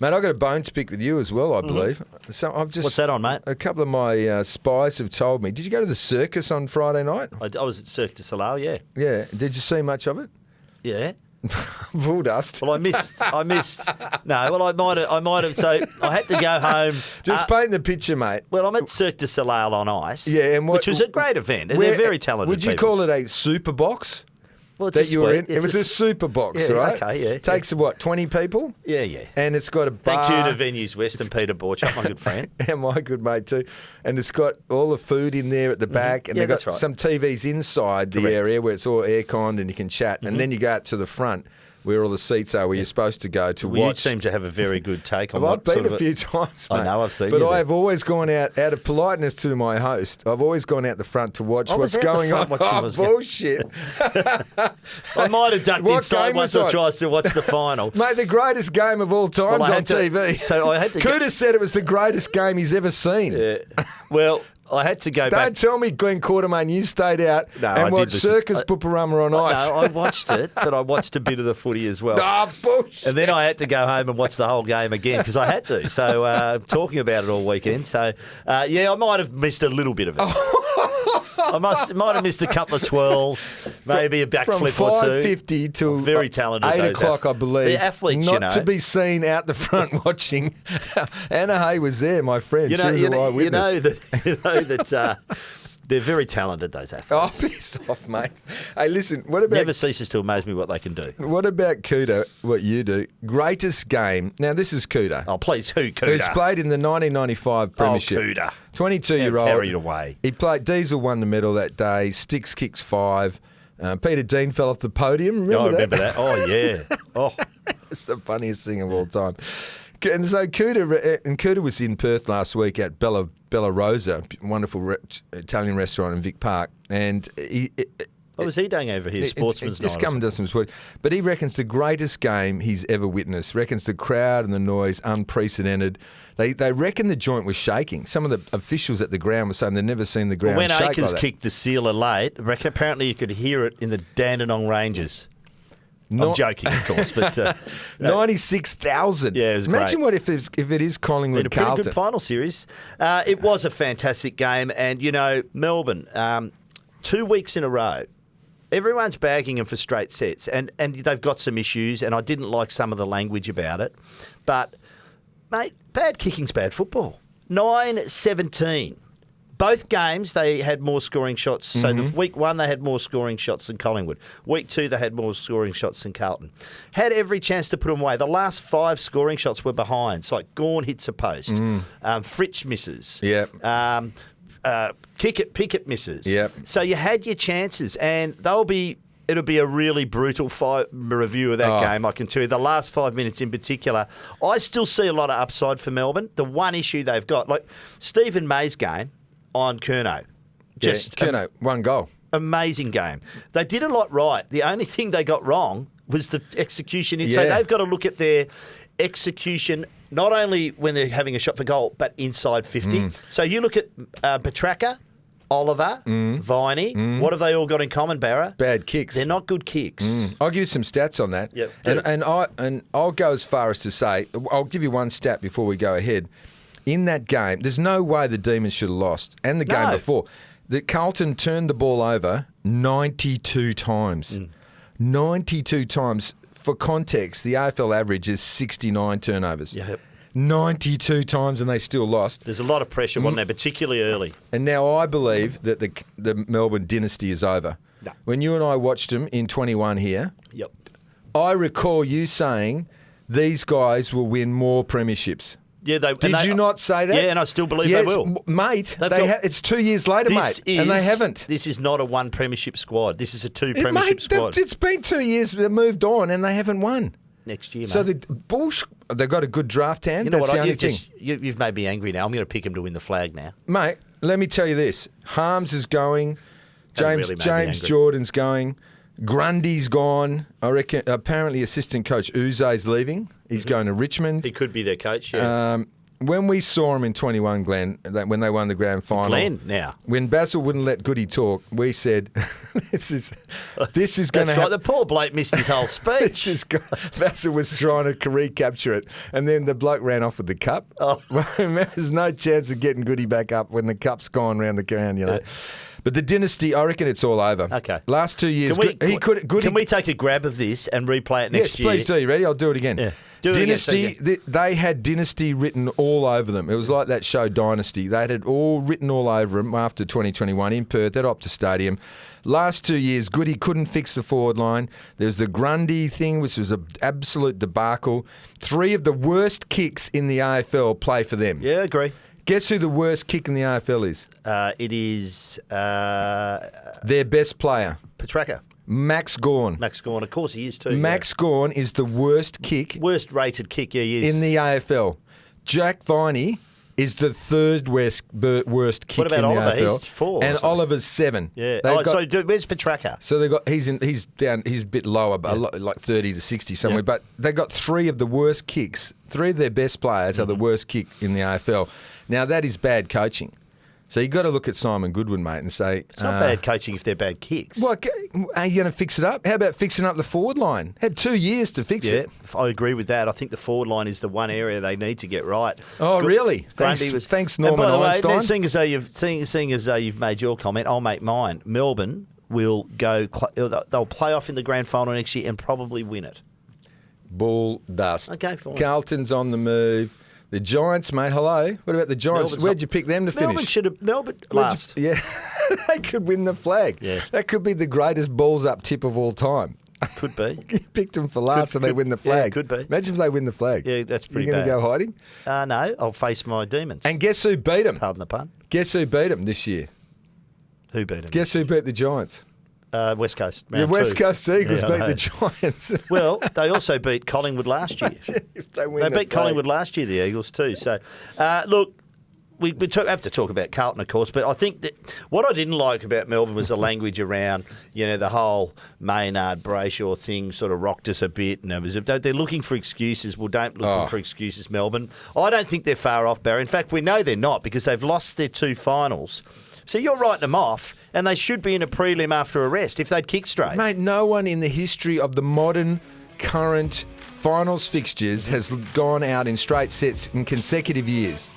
Mate, I've got a bone to pick with you as well, I believe. So I've just What's that on, mate? A couple of my spies have told me. Did you go to the circus on Friday night? I was at Cirque du Soleil, yeah. Yeah. Did you see much of it? Yeah. Full dust. Well, I missed. No, well, I might have. So I had to go home. Just paint the picture, mate. Well, I'm at Cirque du Soleil on ice. Yeah, and which was a great event. And they're very talented. Would you people. call it a super box? Well, it's that a you were suite. in? It was a super box, yeah, right? Okay, yeah. Takes what, 20 people? Yeah, yeah. And it's got a bar. Thank you to Venues West and Peter Borchuk, my good friend. And my good mate too. And it's got all the food in there at the back, and Yeah, they've got that's right. some TVs inside the Correct. area where it's all air-conned and you can chat. And then you go out to the front where all the seats are, where you're supposed to go to Well, watch. you seem to have a very good take on Well, what I've been sort of a few times, mate. I know, I've seen but you I there. have always gone out of politeness to my host. I've always gone out the front to watch I was what's out the going front on. watching Oh, what's going- bullshit. I might have ducked What inside game once was or on? twice to watch the final. Mate, the greatest game of all times Well, I on had to- TV. so I had to go- Cooter said it was the greatest game he's ever seen. Yeah. Well, I had to go Don't back. tell me, Glenn Quartermain, you stayed out No, I and did watched listen. Circus Pupperama on ice. No, I watched it, but I watched a bit of the footy as well. Ah, bullshit. And then I had to go home and watch the whole game again because I had to. So talking about it all weekend. So yeah, I might have missed a little bit of it. I might have missed a couple of twirls, maybe a From backflip or two. 5:50 till Very talented. 8 those o'clock, I believe. The athletes, not you know. to be seen out the front watching. Anna Hay was there, my friend. You know, she was you an know, eyewitness. you know that they're very talented. Those athletes. Oh, piss off, mate. Hey, listen, what about Never ceases to amaze me what they can do. what about Cooter, what you do? Greatest game. Now, this is Cooter. Oh, please, who Cooter? Who's played in the 1995 Premiership. Cooter. 22-year-old. Carried away. He played. Diesel won the medal that day. Sticks kicks 5. Peter Dean fell off the podium. Remember I remember that. Oh, yeah. Oh, It's the funniest thing of all time. And so Cooter was in Perth last week at Bella Rosa, wonderful Italian restaurant in Vic Park, and what was he doing over here? Sportsman's night. Just come and do some sport. But he reckons the greatest game he's ever witnessed. Reckons the crowd and the noise unprecedented. They reckon the joint was shaking. Some of the officials at the ground were saying they'd never seen the ground When shake Akers like that. kicked the sealer late, apparently you could hear it in the Dandenong Ranges. I'm joking, of course, but 96,000. Yeah, it was Imagine great. what if it is Collingwood a pretty Carlton. good final series. It was a fantastic game, and you know Melbourne, 2 weeks in a row. Everyone's bagging them for straight sets, and they've got some issues, and I didn't like some of the language about it. But, mate, bad kicking's bad football. 9-17. Both games, they had more scoring shots. So the week 1, they had more scoring shots than Collingwood. Week 2, they had more scoring shots than Carlton. Had every chance to put them away. The last 5 scoring shots were behind. So like Gawn hits a post. Fritsch misses. Yep. Pickett misses. Yep. So you had your chances, and it'll be a really brutal review of that game, I can tell you. The last 5 minutes in particular, I still see a lot of upside for Melbourne. The one issue they've got, like Stephen May's game on Curnow. Curnow, 1 goal. Amazing game. They did a lot right. The only thing they got wrong was the execution. So Yeah. they've got to look at their execution not only when they're having a shot for goal, but inside 50. So you look at Petraka, Oliver, Viney. What have they all got in common, Barra? Bad kicks. They're not good kicks. I'll give you some stats on that. Yep, and I'll go as far as to say, I'll give you one stat before we go ahead. In that game, there's no way the Demons should have lost. And the game No. before, that Carlton turned the ball over 92 times. 92 times. For context, the AFL average is 69 turnovers. Yep. 92 times and they still lost. There's a lot of pressure, wasn't there, particularly early. And now I believe that the Melbourne dynasty is over. No. When you and I watched them in 21 here, Yep. I recall you saying these guys will win more premierships. Yeah, Did you not say that? Yeah, and I still believe they will. Mate, They've got- it's 2 years later, mate, and they haven't. This is not a one premiership squad. This is a two premiership Mate, squad. it's been 2 years. They've moved on and they haven't won. Next year, mate. So they've got a good draft hand. you know That's what? the only thing. You've made me angry now. I'm going to pick him to win the flag now. Mate, let me tell you this. Harms is going. That James really made me angry. Jordan's going. Grundy's gone. I reckon apparently assistant coach Uze's leaving. He's going to Richmond. He could be their coach, yeah. when we saw him in 21, Glenn, when they won the grand final. Glenn, now. When Basil wouldn't let Goody talk, we said, this is going to That's right. The poor bloke missed his whole speech. Basil was trying to recapture it, and then the bloke ran off with the cup. Oh. There's no chance of getting Goody back up when the cup's gone round the ground, you know. But the dynasty, I reckon it's all over. Okay. Last 2 years, can we take a grab of this and replay it next year? Yes, please do. You ready? I'll do it again. Yeah. Do it Dynasty, again. they had Dynasty written all over them. It was like that show Dynasty. They had it all written all over them after 2021 in Perth at Optus Stadium. Last 2 years, Goody couldn't fix the forward line. There's the Grundy thing, which was an absolute debacle. 3 of the worst kicks in the AFL play for them. Yeah, I agree. Guess who the worst kick in the AFL is? It is their best player. Petrarca. Max Gawn. Max Gawn, of course he is too. Max Gawn is the worst kick. Worst rated kick, yeah, he is. In the AFL. Jack Viney is the third worst kick What about in the Oliver? AFL. He's 4. And Oliver's 7. Yeah. Where's Petrarca? So they got he's a bit lower, but like 30 to 60 somewhere. Yeah. But they got 3 of the worst kicks. 3 of their best players are the worst kick in the AFL. Now that is bad coaching. So you've got to look at Simon Goodwin, mate, and say... It's not bad coaching if they're bad kicks. Well, are you going to fix it up? How about fixing up the forward line? Had 2 years to fix it. Yeah, I agree with that. I think the forward line is the one area they need to get right. Oh, really? Grundy Thanks, Norman Einstein. Way, seeing as though you've made your comment, I'll make mine. Melbourne will go... They'll play off in the grand final next year and probably win it. Bull dust. Okay, fine. Carlton's on the move. The Giants, mate, hello. What about the Giants? Where'd you pick them to finish? Melbourne last. Yeah, they could win the flag. Yeah. That could be the greatest balls up tip of all time. Could be. You picked them for last and they win the flag. Yeah, could be. Imagine if they win the flag. Yeah, that's pretty You're going to go hiding? No, I'll face my demons. And guess who beat them? Pardon the pun. Guess who beat them this year? Who beat them? Guess who beat the Giants? West Coast. The West Coast Eagles beat the Giants. Well, they also beat Collingwood last year. If they beat Collingwood last year, the Eagles too. So, look, we have to talk about Carlton, of course, but I think that what I didn't like about Melbourne was the language around, the whole Maynard Brayshaw thing sort of rocked us a bit. And they're looking for excuses. Well, don't look for excuses, Melbourne. I don't think they're far off, Barry. In fact, we know they're not because they've lost their 2 finals. So you're writing them off, and they should be in a prelim after a rest if they'd kick straight. Mate, no one in the history of the modern, current finals fixtures has gone out in straight sets in consecutive years.